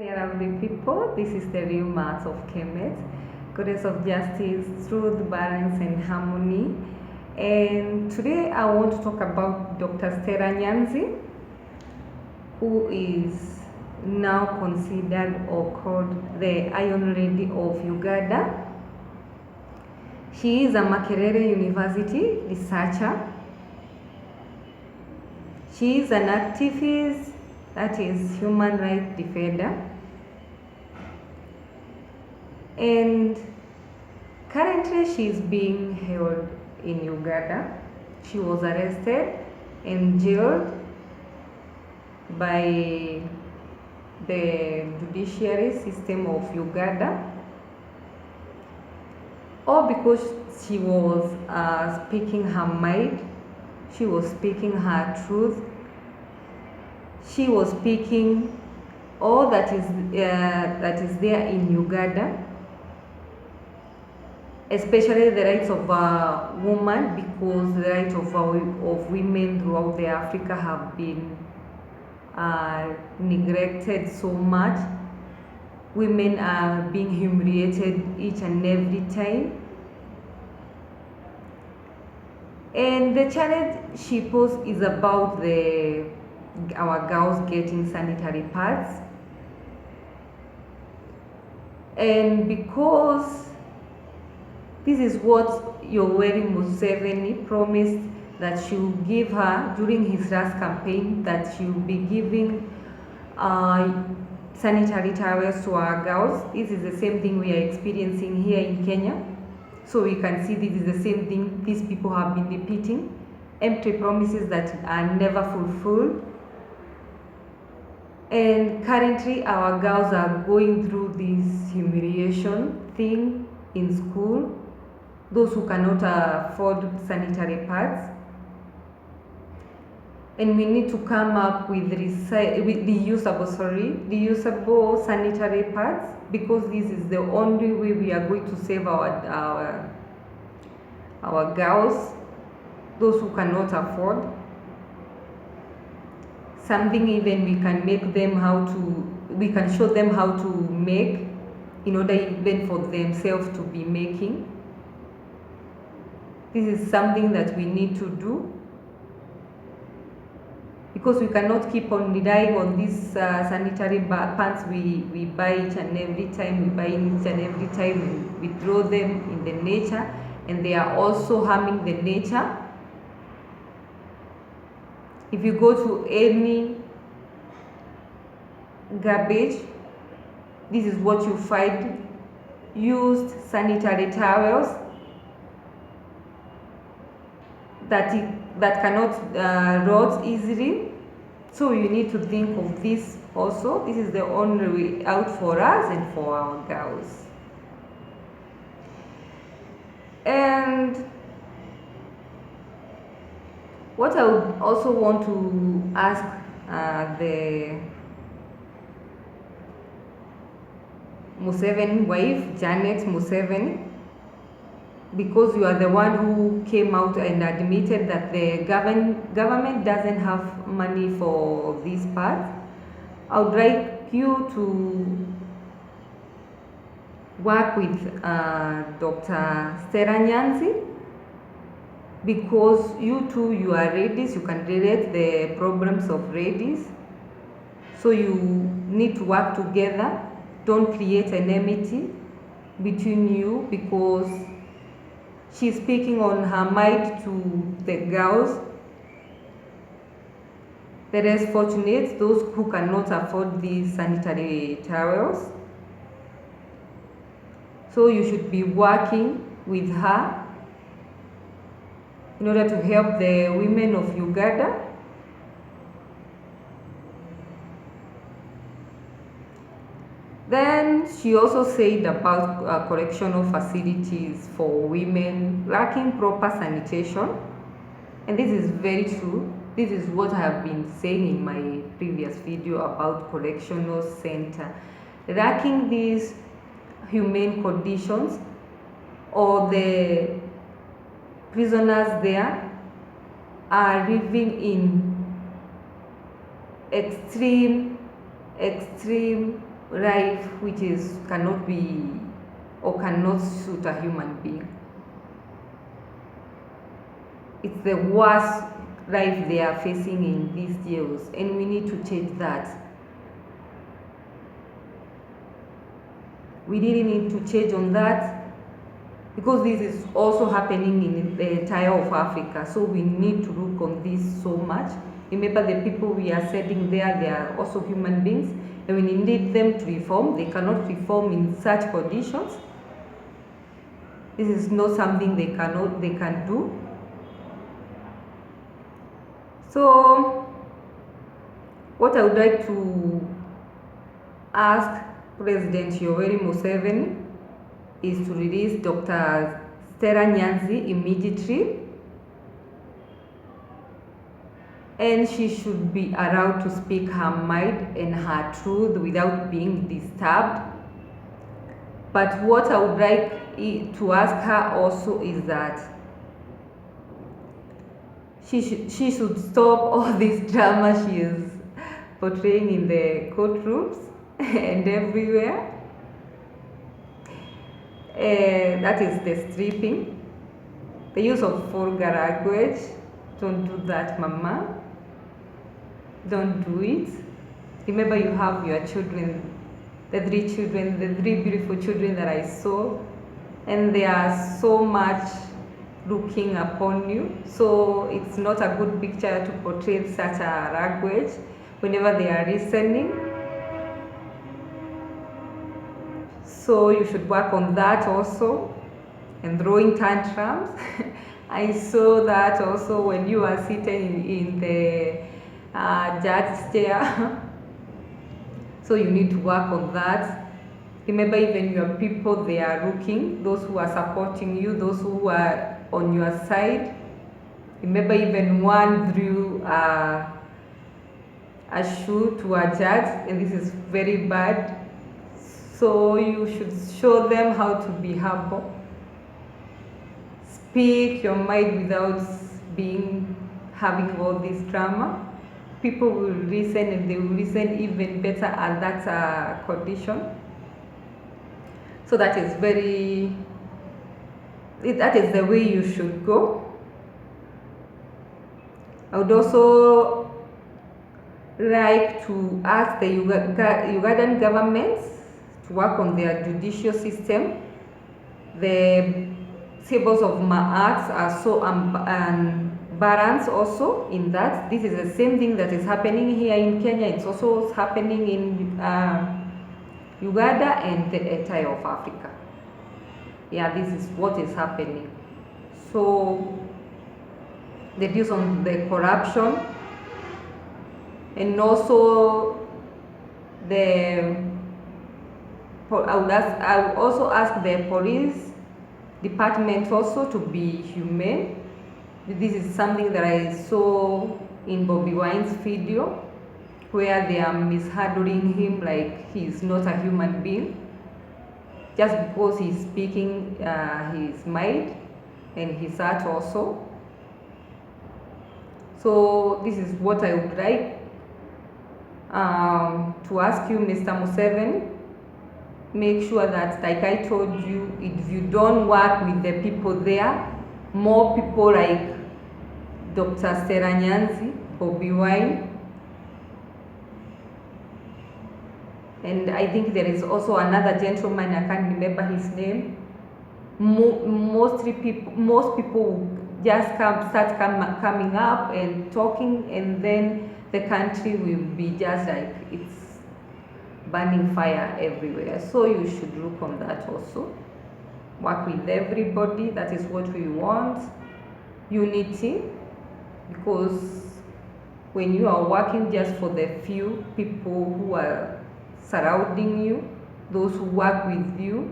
there, lovely people. This is the real mass of Kemet, goddess of justice, truth, balance, and harmony. And today I want to talk about Dr. Stella Nyanzi, who is now considered or called the Iron Lady of Uganda. She is a Makerere University researcher. She is an activist, that is human rights defender, and currently she is being held in Uganda. She was arrested and jailed by the judiciary system of Uganda, all because she was speaking her mind, she was speaking her truth, she was speaking all that is there in Uganda, especially the rights of a woman, because the rights of women throughout the Africa have been neglected so much. Women are being humiliated each and every time. And the challenge she posed is about our girls getting sanitary pads. And because this is what Yoweri Museveni promised that she will give her during his last campaign, that she will be giving sanitary towels to our girls. This is the same thing we are experiencing here in Kenya. So we can see this is the same thing these people have been repeating, empty promises that are never fulfilled. And currently our girls are going through this humiliation thing in school, those who cannot afford sanitary pads. And we need to come up with reusable sanitary pads, because this is the only way we are going to save our girls, those who cannot afford. Something even we can show them how to make, in order even for themselves to be making. This is something that we need to do, because we cannot keep on relying on these sanitary pants we buy each and every time, and we throw them in the nature, and they are also harming the nature. If you go to any garbage, this is what you find: used sanitary towels that cannot rot easily. So you need to think of this also. This is the only way out for us and for our girls. And what I would also want to ask the Museveni wife, Janet Museveni, because you are the one who came out and admitted that the government doesn't have money for this part, I would like you to work with Dr. Stella Nyanzi, because you are ladies, you can relate the problems of ladies. So you need to work together. Don't create enmity between you, because she's speaking on her mind to the girls, the less fortunate, those who cannot afford these sanitary towels. So you should be working with her in order to help the women of Uganda. Then she also said about correctional facilities for women lacking proper sanitation, and this is very true. This is what I have been saying in my previous video about correctional center, lacking these humane conditions, or the prisoners there are living in extreme life which is cannot be or cannot suit a human being. It's the worst life they are facing in these jails, and we need to change that. We really need to change on that, because this is also happening in the entire of Africa. So we need to look on this so much. Remember, the people we are sending there, they are also human beings, and we need them to reform. They cannot reform in such conditions. This is not something they can do. So what I would like to ask President Yoweri Museveni is to release Dr. Stella Nyanzi immediately, and she should be allowed to speak her mind and her truth without being disturbed. But what I would like to ask her also is that she should stop all this drama she is portraying in the courtrooms and everywhere. That is the stripping, the use of vulgar language. Don't do that, mama. Don't do it. Remember, you have your children, the three beautiful children that I saw, and they are so much looking upon you. So it's not a good picture to portray such a language whenever they are listening. So you should work on that also, and throwing tantrums. I saw that also when you are sitting in the judge's chair. So you need to work on that. Remember, even your people, they are looking, those who are supporting you, those who are on your side. Remember, even one threw a shoe to a judge, and this is very bad. So you should show them how to be humble. Speak your mind without having all this drama. People will listen, and they will listen even better at that condition. So that is the way you should go. I would also like to ask the Ugandan government to work on their judicial system. The tables of arts are so unbalanced also in that. This is the same thing that is happening here in Kenya. It's also happening in Uganda and the entire of Africa. Yeah, this is what is happening. So the views on the corruption, and also I would also ask the police department also to be humane. This is something that I saw in Bobby Wine's video, where they are mishandling him like he is not a human being, just because he's speaking his mind and his heart also. So this is what I would like to ask you, Mr. Museveni. Make sure that, like I told you, if you don't work with the people there, more people like Dr. Stella Nyanzi, Bobby Wine, and I think there is also another gentleman, I can't remember his name. Most people just start coming up and talking, and then the country will be just like it's burning fire everywhere. So you should look on that also. Work with everybody. That is what we want. Unity. Because when you are working just for the few people who are surrounding you, those who work with you,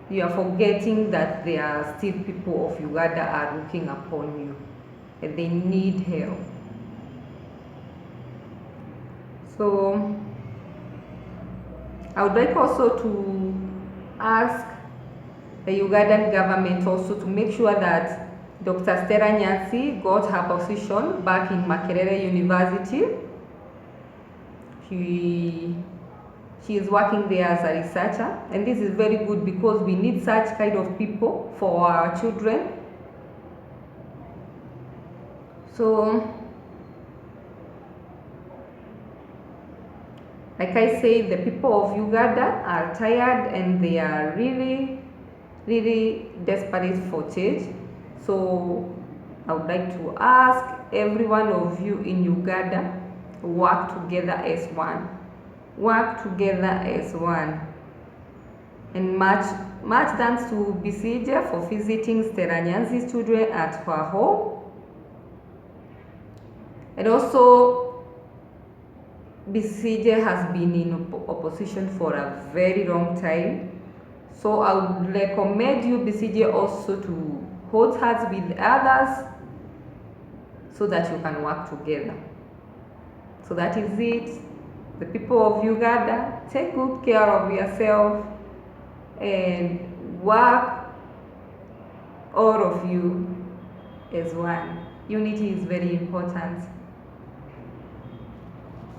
you are forgetting that there are still people of Uganda are looking upon you, and they need help. So I would like also to ask the Ugandan government also to make sure that Dr. Stella Nyanzi got her position back in Makerere University. he she is working there as a researcher, and this is very good because we need such kind of people for our children. So like I said, the people of Uganda are tired and they are really desperate for change. So I would like to ask every one of you in Uganda, work together as one. Work together as one. And much thanks to BCJ for visiting Stella Nyanzi's children at her home. And also, BCJ has been in opposition for a very long time. So I would recommend you, BCJ, also to hold hands with others so that you can work together. So that is it. The people of Uganda, take good care of yourself and work, all of you, as one. Unity is very important.